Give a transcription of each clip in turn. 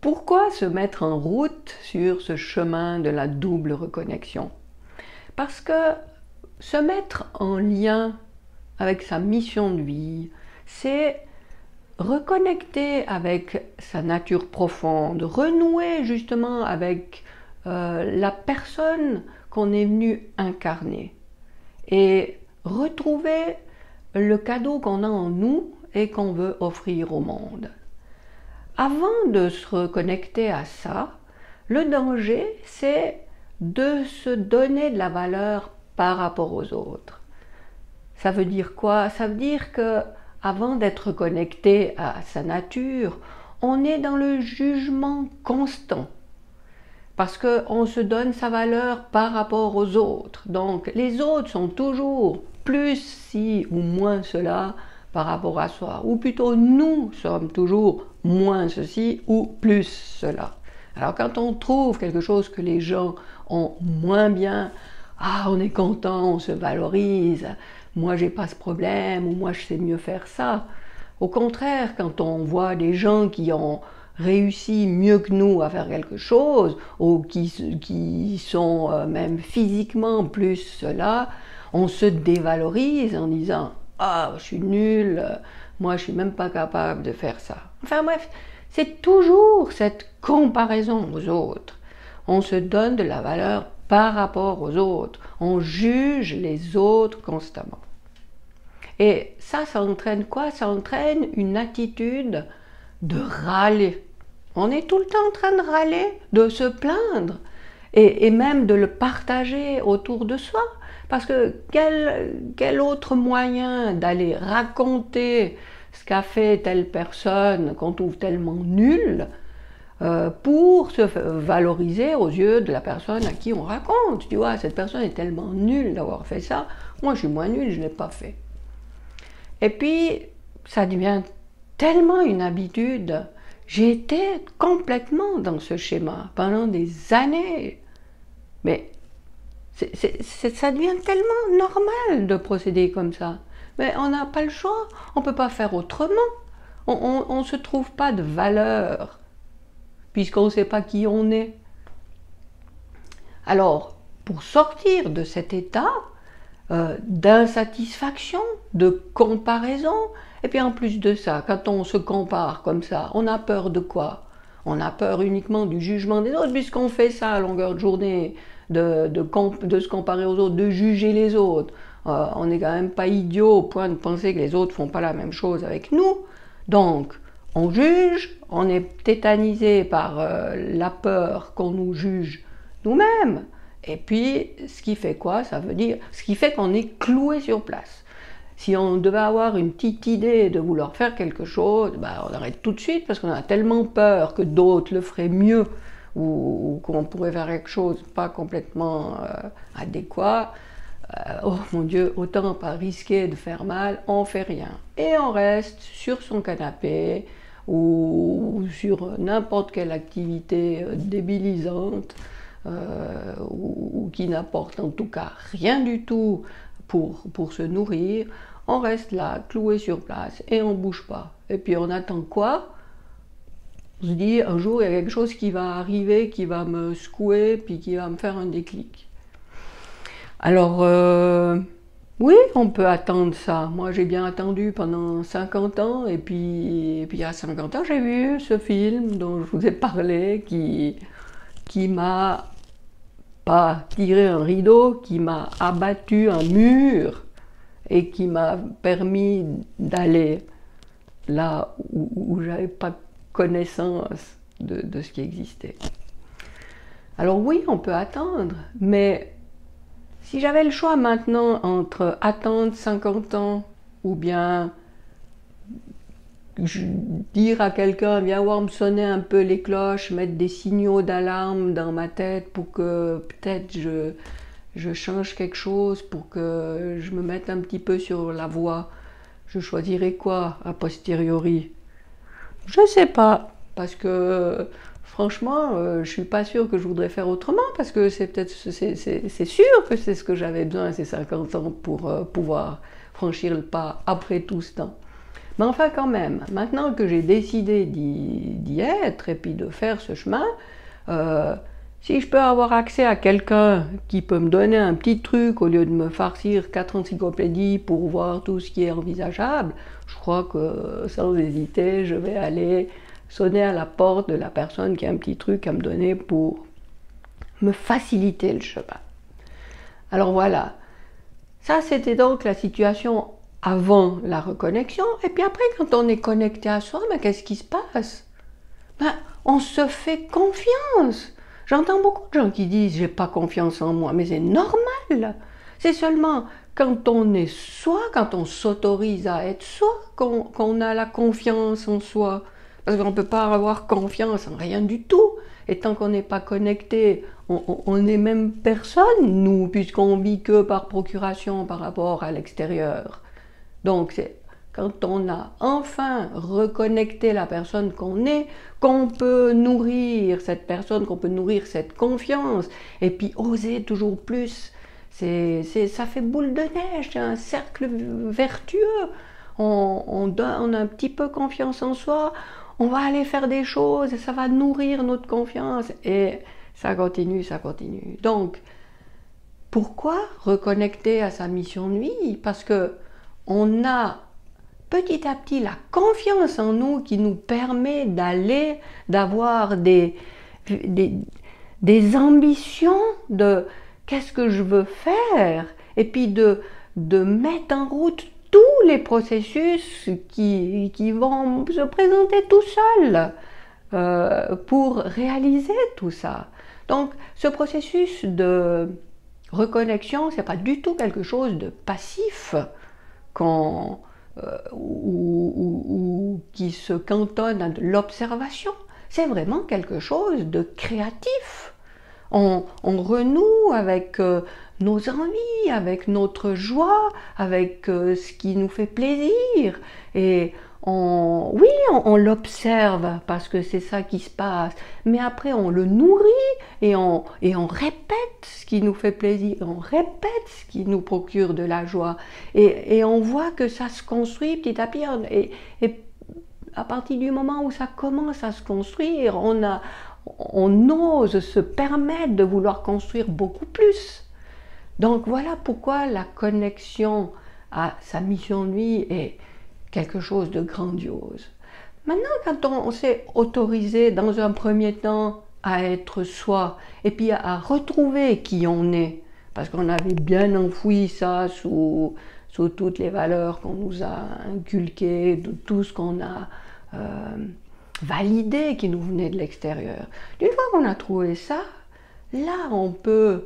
Pourquoi se mettre en route sur ce chemin de la double reconnexion? Parce que se mettre en lien avec sa mission de vie, c'est reconnecter avec sa nature profonde, renouer justement avec la personne qu'on est venu incarner et retrouver le cadeau qu'on a en nous et qu'on veut offrir au monde. Avant de se reconnecter à ça, le danger, c'est de se donner de la valeur par rapport aux autres. Ça veut dire quoi? Ça veut dire que avant d'être connecté à sa nature, on est dans le jugement constant. Parce qu'on se donne sa valeur par rapport aux autres. Donc les autres sont toujours plus ci ou moins cela par rapport à soi. Ou plutôt nous sommes toujours moins ceci ou plus cela. Alors quand on trouve quelque chose que les gens ont moins bien, on est content, on se valorise, moi j'ai pas ce problème ou moi je sais mieux faire ça. Au contraire, quand on voit des gens qui ont réussi mieux que nous à faire quelque chose, ou qui sont même physiquement plus cela, on se dévalorise en disant « Ah, je suis nul, moi je suis même pas capable de faire ça ». Enfin bref, c'est toujours cette comparaison aux autres. On se donne de la valeur par rapport aux autres. On juge les autres constamment. Et ça entraîne quoi? Ça entraîne une attitude de râler. On est tout le temps en train de râler, de se plaindre, et même de le partager autour de soi. Parce que quel autre moyen d'aller raconter ce qu'a fait telle personne qu'on trouve tellement nulle pour se valoriser aux yeux de la personne à qui on raconte. Tu vois, cette personne est tellement nulle d'avoir fait ça, moi je suis moins nulle, je ne l'ai pas fait. Et puis, ça devient tellement une habitude. J'ai été complètement dans ce schéma pendant des années. Mais ça devient tellement normal de procéder comme ça. Mais on n'a pas le choix, on ne peut pas faire autrement. On ne se trouve pas de valeur, puisqu'on ne sait pas qui on est. Alors, pour sortir de cet état d'insatisfaction, de comparaison, et puis en plus de ça, quand on se compare comme ça, on a peur de quoi? On a peur uniquement du jugement des autres, puisqu'on fait ça à longueur de journée, de se comparer aux autres, de juger les autres. On n'est quand même pas idiot au point de penser que les autres ne font pas la même chose avec nous. Donc, on juge, on est tétanisé par la peur qu'on nous juge nous-mêmes. Et puis, ce qui fait quoi? Ça veut dire, ce qui fait qu'on est cloué sur place. Si on devait avoir une petite idée de vouloir faire quelque chose, on arrête tout de suite parce qu'on a tellement peur que d'autres le feraient mieux ou qu'on pourrait faire quelque chose pas complètement adéquat. Oh mon Dieu, autant pas risquer de faire mal, on fait rien. Et on reste sur son canapé ou sur n'importe quelle activité débilisante ou qui n'apporte en tout cas rien du tout pour se nourrir. On reste là, cloué sur place et on ne bouge pas. Et puis on attend quoi? On se dit un jour il y a quelque chose qui va arriver, qui va me secouer, puis qui va me faire un déclic. Alors oui, on peut attendre ça. Moi j'ai bien attendu pendant 50 ans et puis à 50 ans j'ai vu ce film dont je vous ai parlé qui m'a pas tiré un rideau, qui m'a abattu un mur et qui m'a permis d'aller là où je n'avais pas connaissance de ce qui existait. Alors oui, on peut attendre, mais si j'avais le choix maintenant entre attendre 50 ans ou bien dire à quelqu'un, viens voir me sonner un peu les cloches, mettre des signaux d'alarme dans ma tête pour que peut-être je change quelque chose, pour que je me mette un petit peu sur la voie, je choisirais quoi a posteriori? Je ne sais pas, parce que franchement, je ne suis pas sûre que je voudrais faire autrement, parce que c'est sûr que c'est ce que j'avais besoin ces 50 ans pour pouvoir franchir le pas après tout ce temps. Mais enfin quand même, maintenant que j'ai décidé d'y être et puis de faire ce chemin, si je peux avoir accès à quelqu'un qui peut me donner un petit truc au lieu de me farcir 4 encyclopédies pour voir tout ce qui est envisageable, je crois que sans hésiter, je vais aller sonner à la porte de la personne qui a un petit truc à me donner pour me faciliter le chemin. Alors voilà, ça c'était donc la situation avant la reconnexion. Et puis après, quand on est connecté à soi, ben, qu'est-ce qui se passe? Ben, on se fait confiance. J'entends beaucoup de gens qui disent « j'ai pas confiance en moi », mais c'est normal. C'est seulement quand on est soi, quand on s'autorise à être soi, qu'on a la confiance en soi. Parce qu'on ne peut pas avoir confiance en rien du tout. Et tant qu'on n'est pas connecté, on n'est même personne, nous, puisqu'on vit que par procuration par rapport à l'extérieur. Donc c'est quand on a enfin reconnecté la personne qu'on est, qu'on peut nourrir cette personne, qu'on peut nourrir cette confiance, et puis oser toujours plus. Ça fait boule de neige, c'est un cercle vertueux. On a un petit peu confiance en soi, on va aller faire des choses, et ça va nourrir notre confiance, et ça continue, ça continue. Donc, pourquoi reconnecter à sa mission de vie? Parce que on a petit à petit la confiance en nous qui nous permet d'avoir des ambitions de qu'est-ce que je veux faire, et puis de mettre en route tous les processus qui vont se présenter tout seuls pour réaliser tout ça. Donc ce processus de reconnexion, c'est pas du tout quelque chose de passif ou qui se cantonne à de l'observation. C'est vraiment quelque chose de créatif. On renoue avec nos envies, avec notre joie, avec ce qui nous fait plaisir. Et on l'observe parce que c'est ça qui se passe, mais après on le nourrit et on répète ce qui nous fait plaisir, on répète ce qui nous procure de la joie, et on voit que ça se construit petit à petit, et à partir du moment où ça commence à se construire, on ose se permettre de vouloir construire beaucoup plus. Donc voilà pourquoi la connexion à sa mission de vie est quelque chose de grandiose. Maintenant, quand on s'est autorisé dans un premier temps à être soi, et puis à retrouver qui on est, parce qu'on avait bien enfoui ça sous toutes les valeurs qu'on nous a inculquées, de tout ce qu'on a validé qui nous venait de l'extérieur. Une fois qu'on a trouvé ça, là on peut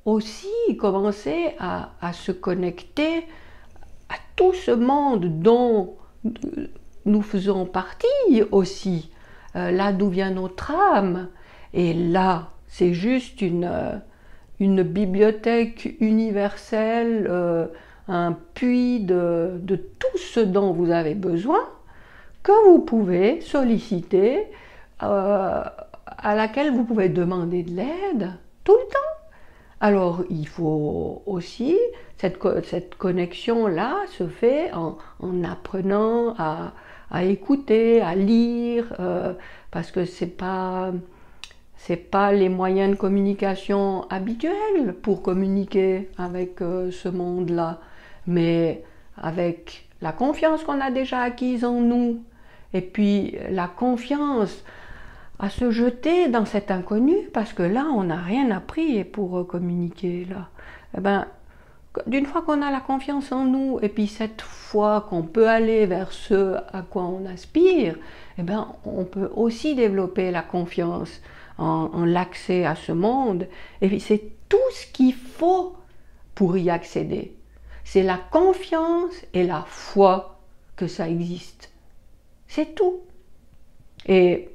aussi commencer à se connecter à tout ce monde dont nous faisons partie aussi, là d'où vient notre âme. Et là, c'est juste une bibliothèque universelle, un puits de tout ce dont vous avez besoin, que vous pouvez solliciter, à laquelle vous pouvez demander de l'aide tout le temps. Alors, il faut aussi, cette connexion-là se fait en apprenant à écouter, à lire, parce que c'est pas les moyens de communication habituels pour communiquer avec ce monde-là, mais avec la confiance qu'on a déjà acquise en nous, et puis la confiance à se jeter dans cet inconnu, parce que là, on n'a rien appris pour communiquer, là. Eh ben, d'une fois qu'on a la confiance en nous, et puis cette fois qu'on peut aller vers ce à quoi on aspire, eh ben, on peut aussi développer la confiance en l'accès à ce monde. Et puis c'est tout ce qu'il faut pour y accéder. C'est la confiance et la foi que ça existe. C'est tout. Et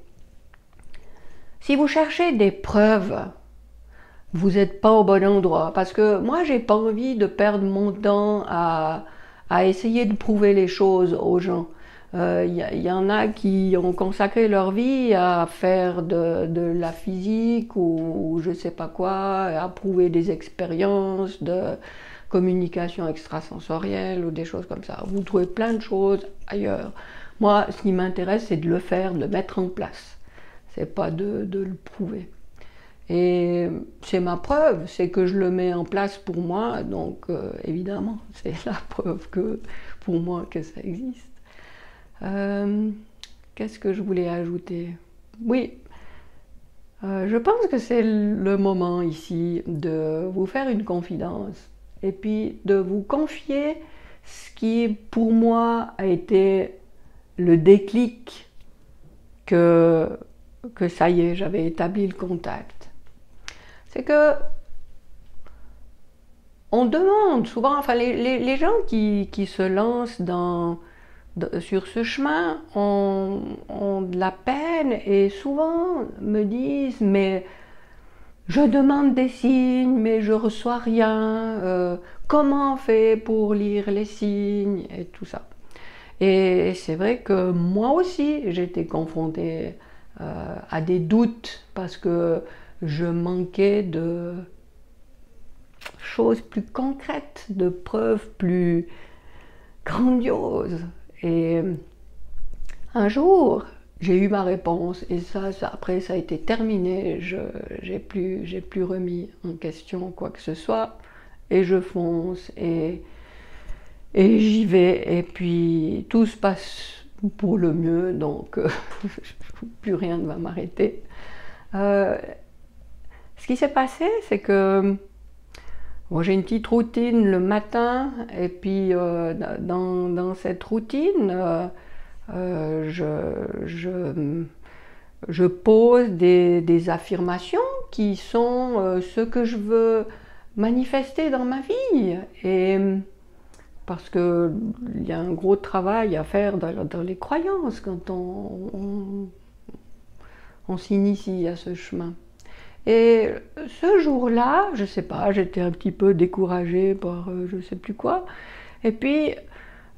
si vous cherchez des preuves, vous n'êtes pas au bon endroit. Parce que moi, j'ai pas envie de perdre mon temps à essayer de prouver les choses aux gens. Y en a qui ont consacré leur vie à faire de la physique ou je sais pas quoi, à prouver des expériences, communication extrasensorielle ou des choses comme ça. Vous trouvez plein de choses ailleurs. Moi, ce qui m'intéresse, c'est de le faire, de le mettre en place. C'est pas de le prouver. Et c'est ma preuve, c'est que je le mets en place pour moi, donc évidemment, c'est la preuve que pour moi que ça existe. Qu'est-ce que je voulais ajouter? Oui, je pense que c'est le moment ici de vous faire une confidence et puis de vous confier ce qui pour moi a été le déclic que ça y est, j'avais établi le contact. C'est que on demande souvent, enfin les gens qui se lancent sur ce chemin ont de la peine et souvent me disent mais je demande des signes mais je reçois rien, comment on fait pour lire les signes et tout ça. Et c'est vrai que moi aussi j'étais confrontée à des doutes parce que je manquais de choses plus concrètes, de preuves plus grandioses. Et un jour, j'ai eu ma réponse et après ça a été terminé. J'ai plus remis en question quoi que ce soit et je fonce et j'y vais et puis tout se passe pour le mieux, donc plus rien ne va m'arrêter. Ce qui s'est passé, c'est que moi, j'ai une petite routine le matin, et puis dans cette routine, je pose des affirmations qui sont ce que je veux manifester dans ma vie. Et parce qu'il y a un gros travail à faire dans les croyances quand on s'initie à ce chemin. Et ce jour-là, je sais pas, j'étais un petit peu découragée par je sais plus quoi. Et puis,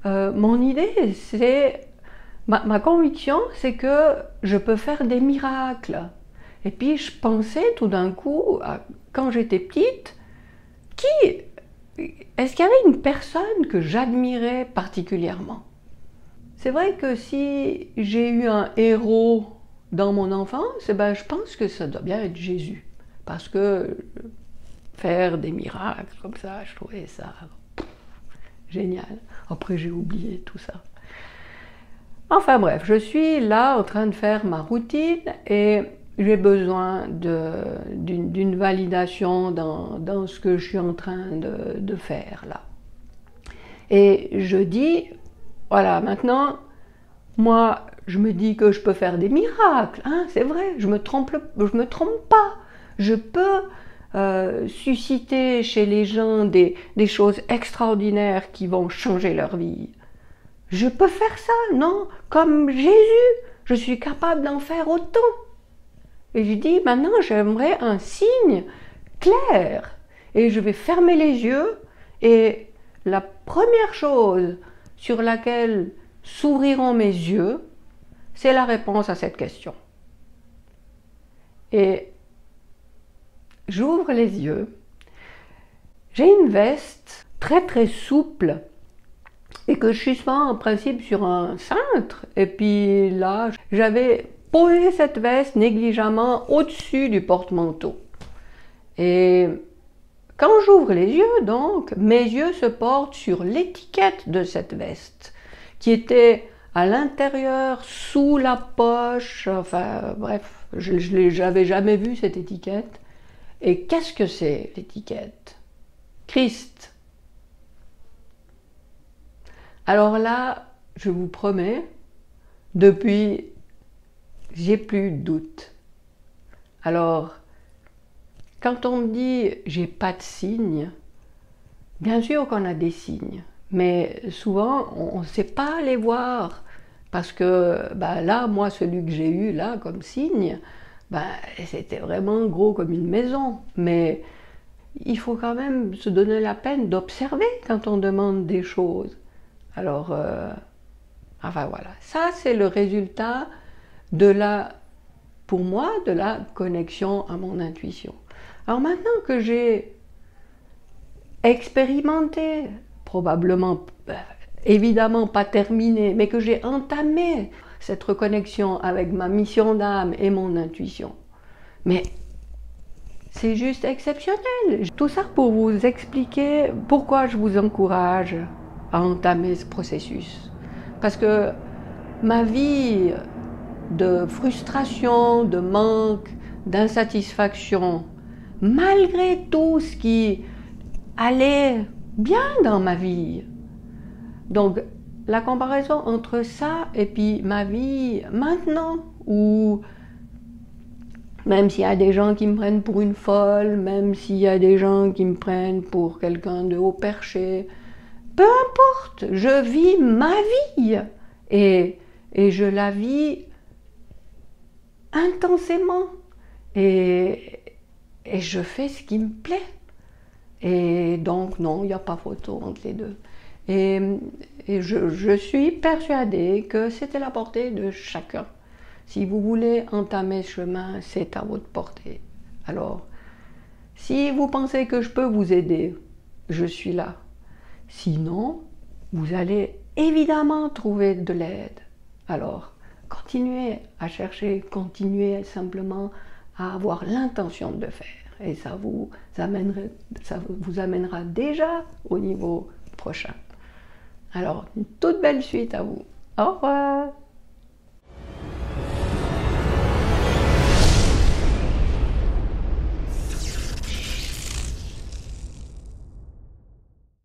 mon idée, c'est, ma conviction, c'est que je peux faire des miracles. Et puis, je pensais tout d'un coup, quand j'étais petite, est-ce qu'il y avait une personne que j'admirais particulièrement? C'est vrai que si j'ai eu un héros dans mon enfance, ben, je pense que ça doit bien être Jésus. Parce que faire des miracles comme ça, je trouvais ça génial. Après, j'ai oublié tout ça. Enfin bref, je suis là en train de faire ma routine et j'ai besoin d'une validation dans ce que je suis en train de faire là. Et je dis, voilà, maintenant, moi, je me dis que je peux faire des miracles, hein, c'est vrai, je me trompe pas. Je peux susciter chez les gens des choses extraordinaires qui vont changer leur vie. Je peux faire ça, non? Comme Jésus, je suis capable d'en faire autant. Et je dis, maintenant, j'aimerais un signe clair. Et je vais fermer les yeux et la première chose sur laquelle s'ouvriront mes yeux, c'est la réponse à cette question. Et j'ouvre les yeux. J'ai une veste très très souple et que je suspends en principe sur un cintre. Et puis là, j'avais posé cette veste négligemment au-dessus du porte-manteau. Et quand j'ouvre les yeux, donc, mes yeux se portent sur l'étiquette de cette veste, qui était à l'intérieur, sous la poche, enfin bref, je n'avais jamais vu cette étiquette. Et qu'est-ce que c'est l'étiquette? Christ. Alors là, je vous promets, depuis, j'ai plus de doute. Alors, quand on me dit j'ai pas de signes, bien sûr qu'on a des signes, mais souvent on ne sait pas les voir parce que bah, là, moi, celui que j'ai eu là comme signe, bah, c'était vraiment gros comme une maison. Mais il faut quand même se donner la peine d'observer quand on demande des choses. Alors, enfin voilà, ça c'est le résultat pour moi, de la connexion à mon intuition. Alors maintenant que j'ai expérimenté, probablement, évidemment pas terminé, mais que j'ai entamé cette reconnexion avec ma mission d'âme et mon intuition. Mais c'est juste exceptionnel. Tout ça pour vous expliquer pourquoi je vous encourage à entamer ce processus. Parce que ma vie de frustration, de manque, d'insatisfaction, malgré tout ce qui allait bien dans ma vie. Donc, la comparaison entre ça et puis ma vie maintenant, où même s'il y a des gens qui me prennent pour une folle, même s'il y a des gens qui me prennent pour quelqu'un de haut perché, peu importe, je vis ma vie et je la vis intensément et je fais ce qui me plaît. Et donc non, il n'y a pas photo entre les deux. Et je suis persuadée que c'est à la portée de chacun. Si vous voulez entamer ce chemin, c'est à votre portée. Alors, si vous pensez que je peux vous aider, je suis là. Sinon, vous allez évidemment trouver de l'aide. Alors, continuez à chercher, continuez simplement à avoir l'intention de le faire. Et ça vous amènera déjà au niveau prochain. Alors, une toute belle suite à vous. Au revoir!